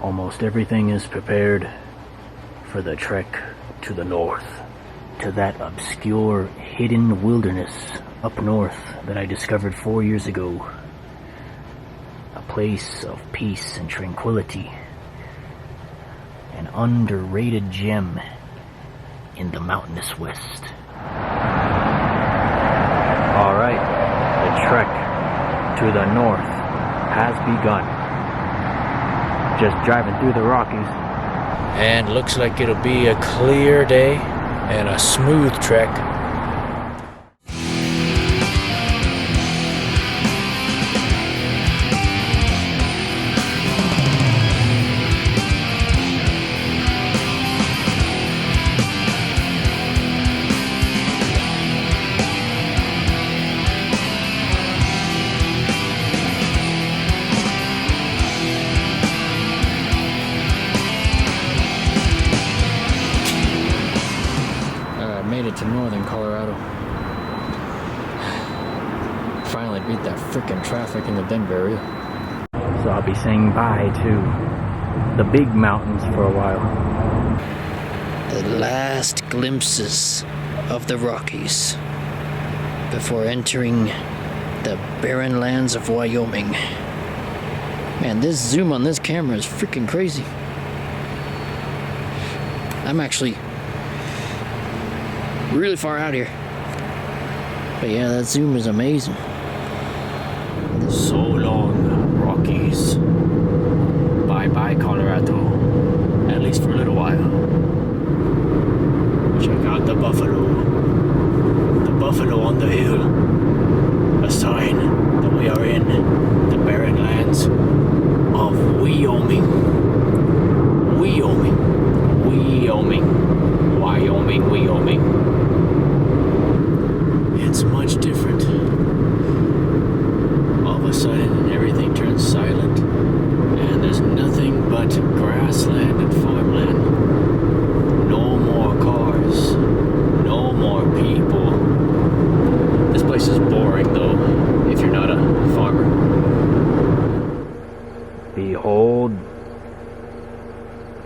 Almost everything is prepared for the trek to the north, to that obscure hidden wilderness up north that I discovered 4 years ago. A place of peace and tranquility. An underrated gem in the mountainous west. Alright, the trek to the north has begun. Just driving through the Rockies. And looks like it'll be a clear day and a smooth trek. Made it to northern Colorado. Finally beat that frickin' traffic in the Denver area. So I'll be saying bye to the big mountains for a while. The last glimpses of the Rockies before entering the barren lands of Wyoming. Man, this zoom on this camera is freaking crazy. I'm actually really far out here. But yeah, that zoom is amazing. So long, Rockies. Bye-bye, Colorado. At least for a little while. Check out the buffalo. The buffalo on the hill. A sign that we are in the barren lands of Wyoming. Wyoming. Wyoming. Wyoming, Wyoming. It's much different. All of a sudden, everything turns silent, and there's nothing but grassland and farmland. No more cars. No more people. This place is boring, though, if you're not a farmer. Behold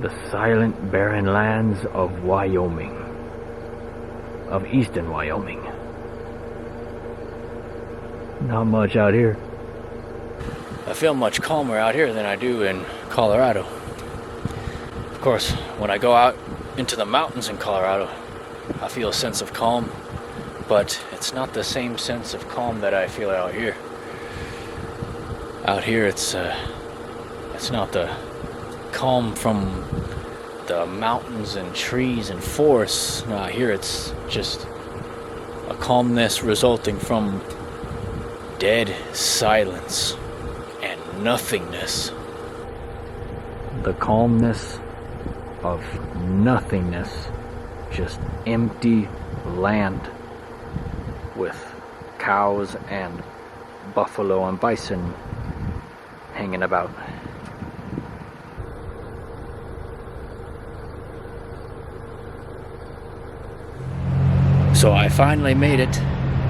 the silent, barren lands of Wyoming. Of eastern Wyoming. Not much out here. I feel much calmer out here than I do in Colorado. Of course, when I go out into the mountains in Colorado, I feel a sense of calm, but it's not the same sense of calm that I feel out here. Out here, it's not the calm from the mountains and trees and forests. No, here it's just a calmness resulting from dead silence and nothingness. The calmness of nothingness. Just empty land with cows and buffalo and bison hanging about. So I finally made it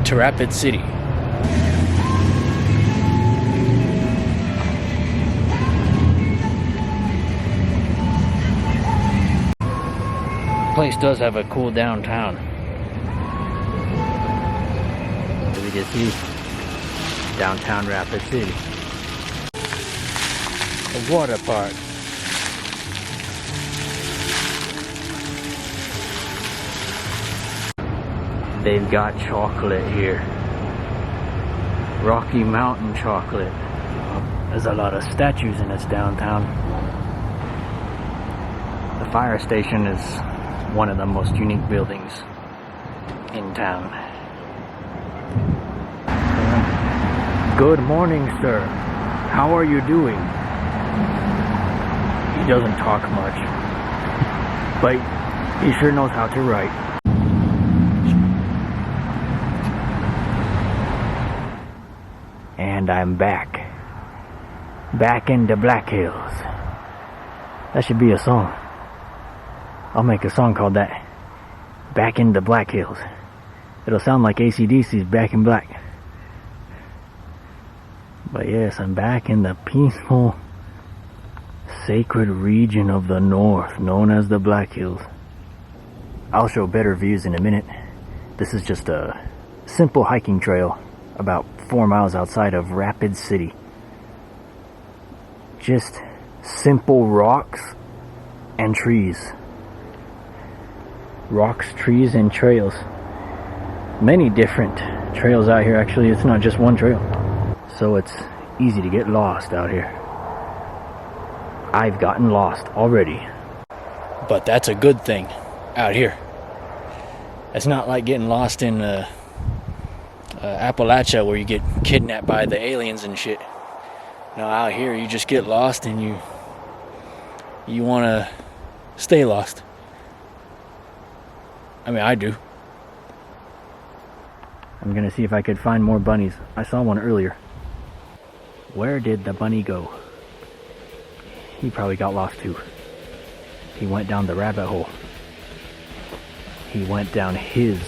to Rapid City. Place does have a cool downtown. We can see downtown Rapid City. A water park. They've got chocolate here. Rocky Mountain chocolate. There's a lot of statues in this downtown. The fire station is one of the most unique buildings in town. Good morning, sir. How are you doing? He doesn't talk much, but he sure knows how to write. And I'm back in the Black Hills. That should be a song. I'll make a song called that. Back in the Black Hills. It'll sound like AC/DC's Back in Black. But yes, I'm back in the peaceful, Sacred region of the north, known as the Black Hills. I'll show better views in a minute. This is just a simple hiking trail about 4 miles outside of Rapid City. Just simple rocks and trees. Rocks, trees, and trails. Many different trails out here. Actually, it's not just one trail. So it's easy to get lost out here. I've gotten lost already. But that's a good thing out here. It's not like getting lost in Appalachia where you get kidnapped by the aliens and shit. No, out here you just get lost and you want to stay lost. I mean, I do. I'm gonna see if I could find more bunnies. I saw one earlier. Where did the bunny go? He probably got lost too. He went down the rabbit hole. He went down his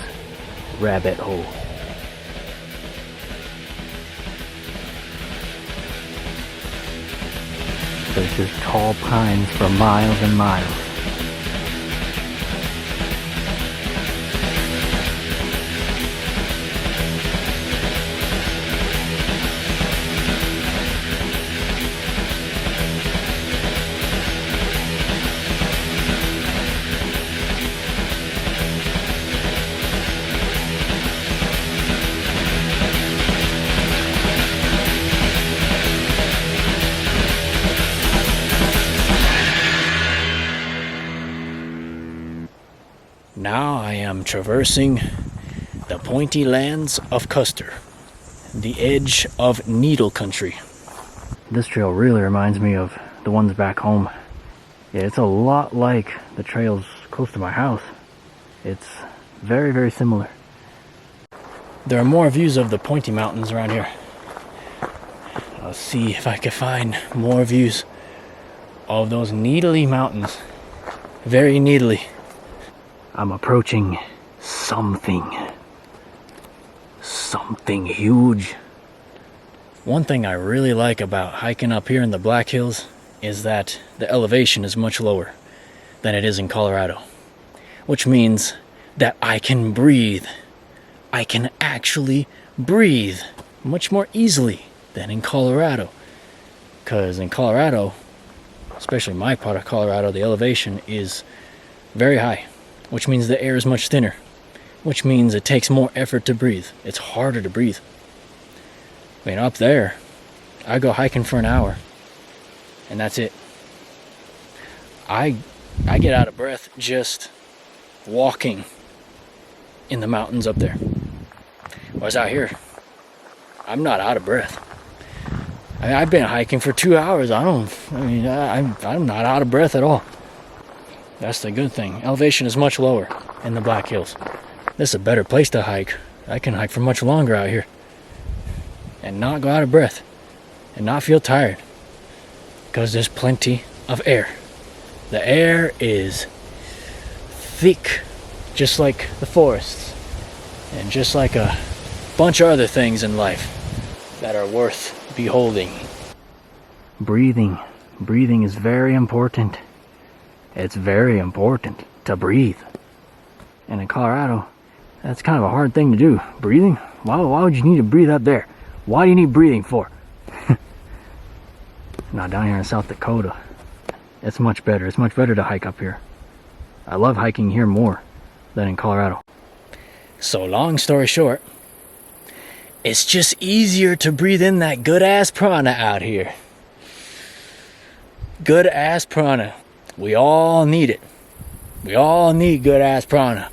rabbit hole. There's just tall pines for miles and miles. Now I am traversing the pointy lands of Custer, the edge of needle country. This trail really reminds me of the ones back home. Yeah, it's a lot like the trails close to my house. It's very, very similar. There are more views of the pointy mountains around here. I'll see if I can find more views of those needly mountains. Very needly. I'm approaching something huge. One thing I really like about hiking up here in the Black Hills is that the elevation is much lower than it is in Colorado, which means that I can breathe. I can actually breathe much more easily than in Colorado. Because in Colorado, especially my part of Colorado, the elevation is very high, which means the air is much thinner, which means it takes more effort to breathe. It's harder to breathe. I mean, up there, I go hiking for an hour, and that's it. I get out of breath just walking in the mountains up there. Whereas out here, I'm not out of breath. I mean, I've been hiking for 2 hours. I'm not out of breath at all. That's the good thing. Elevation is much lower in the Black Hills. This is a better place to hike. I can hike for much longer out here and not go out of breath and not feel tired because there's plenty of air. The air is thick, just like the forests and just like a bunch of other things in life that are worth beholding. Breathing is very important. It's very important to breathe. And in Colorado, that's kind of a hard thing to do. Breathing? Why would you need to breathe up there? Why do you need breathing for? Not down here in South Dakota. It's much better. It's much better to hike up here. I love hiking here more than in Colorado. So long story short, it's just easier to breathe in that good ass prana out here. Good ass prana. We all need it. We all need good ass prana.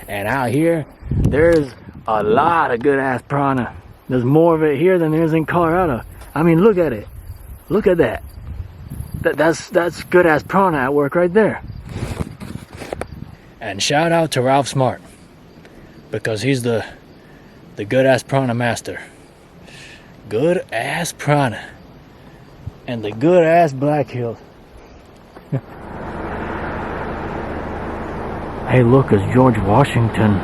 And out here, there's a lot of good ass prana. There's more of it here than there is in Colorado. I mean, look at it. Look at that. That's good ass prana at work right there. And shout out to Ralph Smart, because he's the good ass prana master. Good ass prana. And the good ass Black Hills. Hey, look, it's George Washington.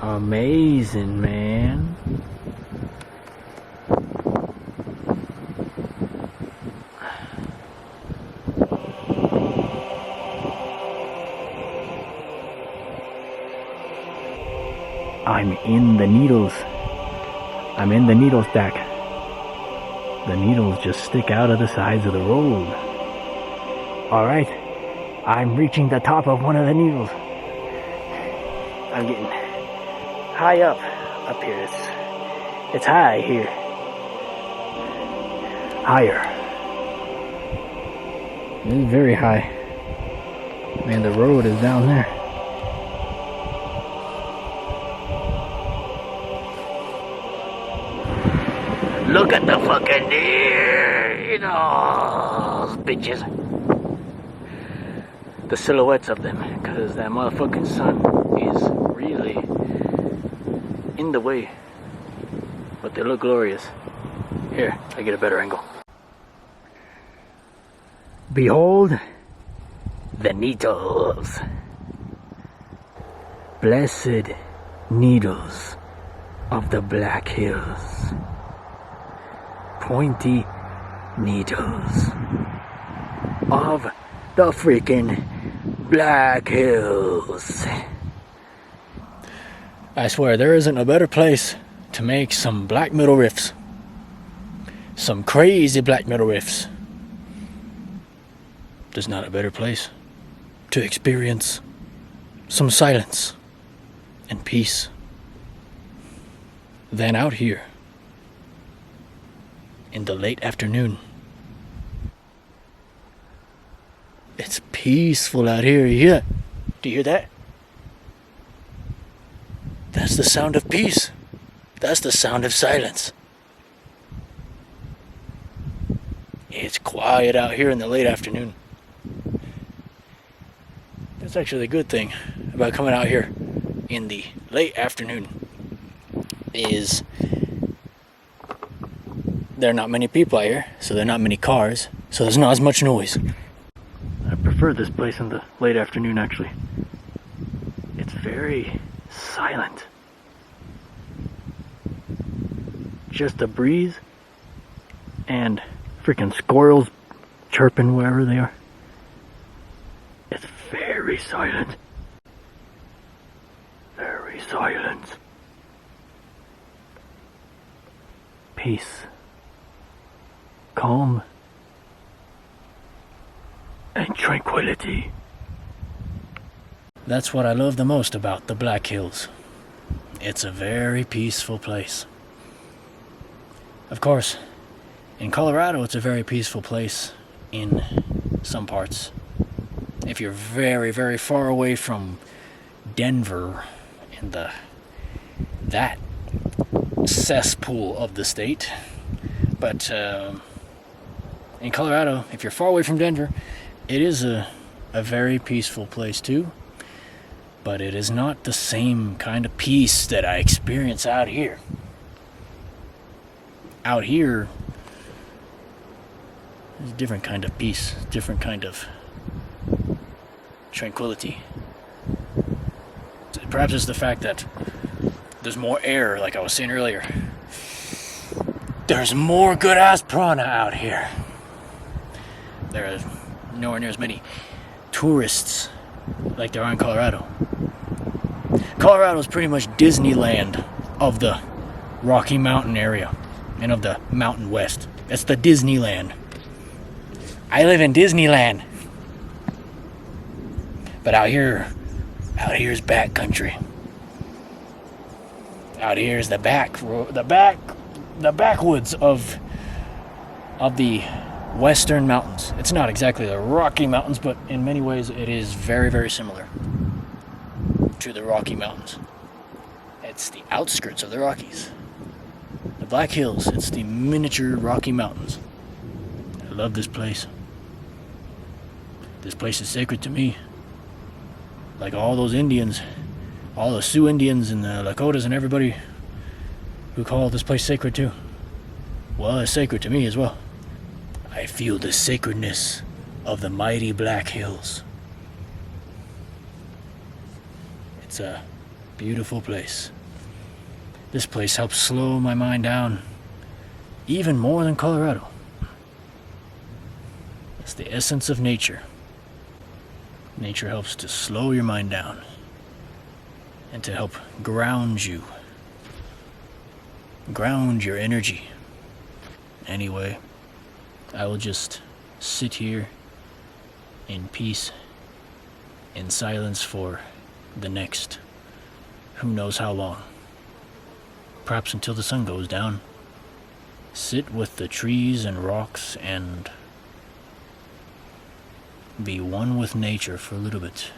Amazing, man. I'm in the needles. I'm in the needle stack. The needles just stick out of the sides of the road. Alright, I'm reaching the top of one of the needles. I'm getting high up here. It's high here. Higher. This is very high. Man, the road is down there. Look at the fucking deer! You know, those bitches. The silhouettes of them, because that motherfucking sun is really in the way. But they look glorious. Here, I get a better angle. Behold the needles. Blessed needles of the Black Hills. Pointy needles of the freaking Black Hills. I swear there isn't a better place to make some black metal riffs. Some crazy black metal riffs. There's not a better place to experience some silence and peace than out here in the late afternoon. It's peaceful out here. Yeah. Do you hear that? That's the sound of peace. That's the sound of silence. It's quiet out here in the late afternoon. That's actually a good thing about coming out here in the late afternoon is there are not many people out here, so there are not many cars, so there's not as much noise. I prefer this place in the late afternoon, actually. It's very silent. Just a breeze and freaking squirrels chirping wherever they are. It's very silent. Very silent. Peace. Calm. And tranquility. That's what I love the most about the Black Hills. It's a very peaceful place. Of course, in Colorado, it's a very peaceful place in some parts. If you're very, very far away from Denver and that cesspool of the state. But in Colorado, if you're far away from Denver, it is a very peaceful place too. But it is not the same kind of peace that I experience out here. Out here, there's a different kind of peace, different kind of tranquility. Perhaps it's the fact that there's more air, like I was saying earlier. There's more good-ass piranha out here. There are nowhere near as many tourists like there are in Colorado. Colorado is pretty much Disneyland of the Rocky Mountain area and of the Mountain West. That's the Disneyland. I live in Disneyland. But out here's backcountry. Out here's the backwoods of the Western Mountains. It's not exactly the Rocky Mountains, but in many ways it is very, very similar to the Rocky Mountains. It's the outskirts of the Rockies. The Black Hills, it's the miniature Rocky Mountains. I love this place. This place is sacred to me. Like all those Indians, all the Sioux Indians and the Lakotas and everybody who call this place sacred too. Well, it's sacred to me as well. I feel the sacredness of the mighty Black Hills. Beautiful place. This place helps slow my mind down even more than Colorado. It's the essence of nature. Nature helps to slow your mind down and to help ground you. Ground your energy. Anyway, I will just sit here in peace, in silence for the next who knows how long. Perhaps until the sun goes down. Sit with the trees and rocks and be one with nature for a little bit.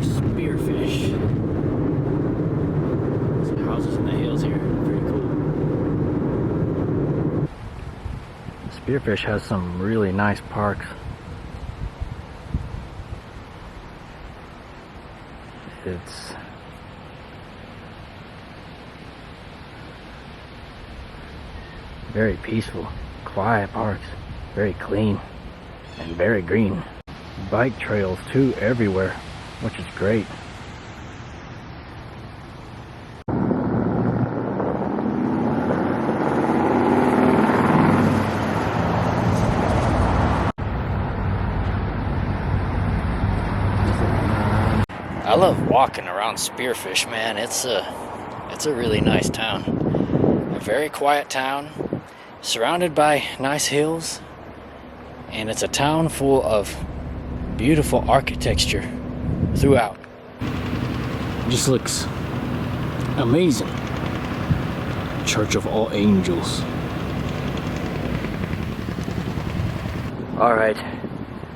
Spearfish. Some houses in the hills here. Pretty cool. Spearfish has some really nice parks. It's very peaceful, quiet parks, very clean and very green. Bike trails too everywhere, which is great. I love walking around Spearfish, man. It's a really nice town. A very quiet town, surrounded by nice hills, and it's a town full of beautiful architecture throughout. It just looks amazing. Church of All Angels. Alright,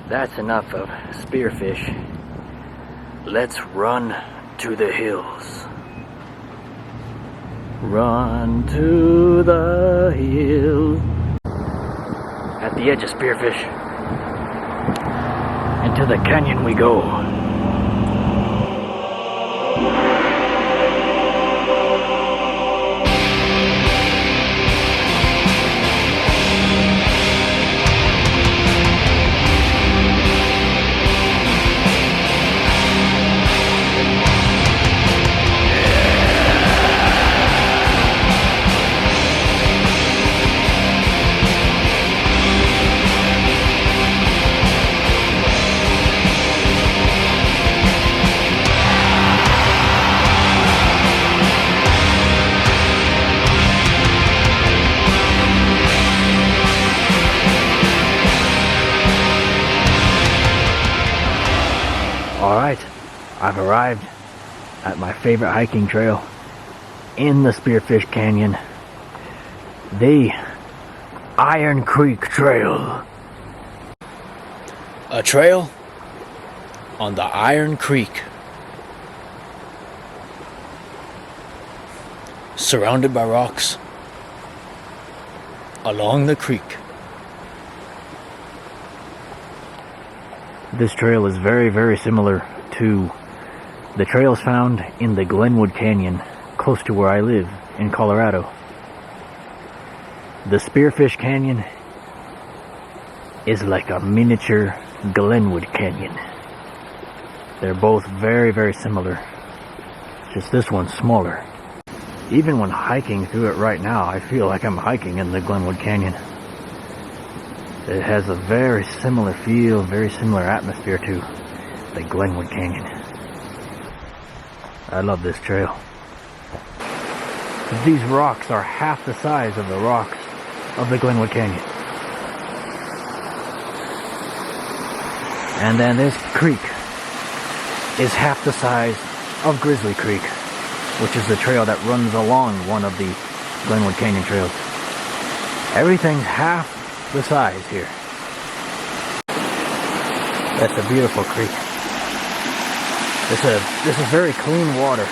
that's enough of Spearfish. Let's run to the hills. Run to the hills. At the edge of Spearfish, into the canyon we go. Alright, I've arrived at my favorite hiking trail in the Spearfish Canyon, the Iron Creek Trail. A trail on the Iron Creek, surrounded by rocks along the creek. This trail is very, very similar to the trails found in the Glenwood Canyon, close to where I live in Colorado. The Spearfish Canyon is like a miniature Glenwood Canyon. They're both very, very similar. Just this one's smaller. Even when hiking through it right now, I feel like I'm hiking in the Glenwood Canyon. It has a very similar feel, very similar atmosphere to the Glenwood Canyon. I love this trail. These rocks are half the size of the rocks of the Glenwood Canyon. And then this creek is half the size of Grizzly Creek, which is the trail that runs along one of the Glenwood Canyon trails. Everything's half the size here. That's a beautiful creek. This is very clean water.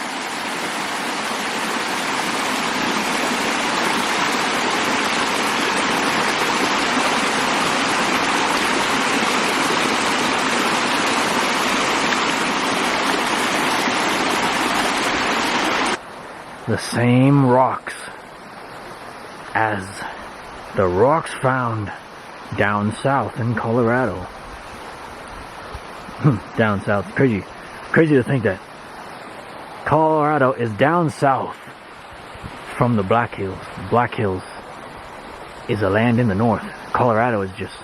The same rocks as the rocks found down south in Colorado. Down south. Crazy to think that Colorado is down south from the Black Hills. Black Hills is a land in the north. Colorado is just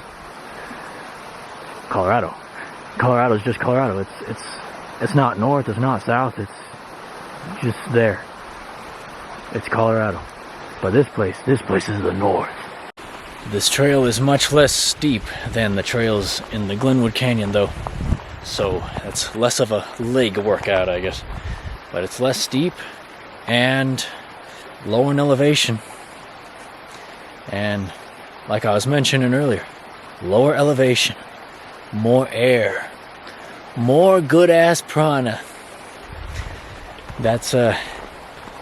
Colorado. Colorado is just Colorado. It's not north, it's not south, it's just there. It's Colorado. But this place is the north. This trail is much less steep than the trails in the Glenwood Canyon though. So it's less of a leg workout, I guess. But it's less steep and low in elevation. And like I was mentioning earlier, lower elevation, more air, more good ass prana.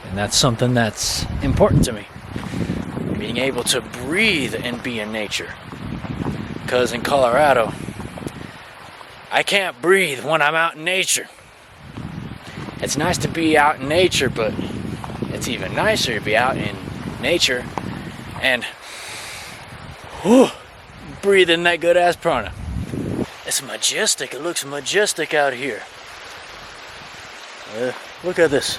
And that's something that's important to me. Being able to breathe and be in nature. Because in Colorado, I can't breathe when I'm out in nature. It's nice to be out in nature, but it's even nicer to be out in nature and breathe in that good ass prana. It's majestic. It looks majestic out here. Look at this.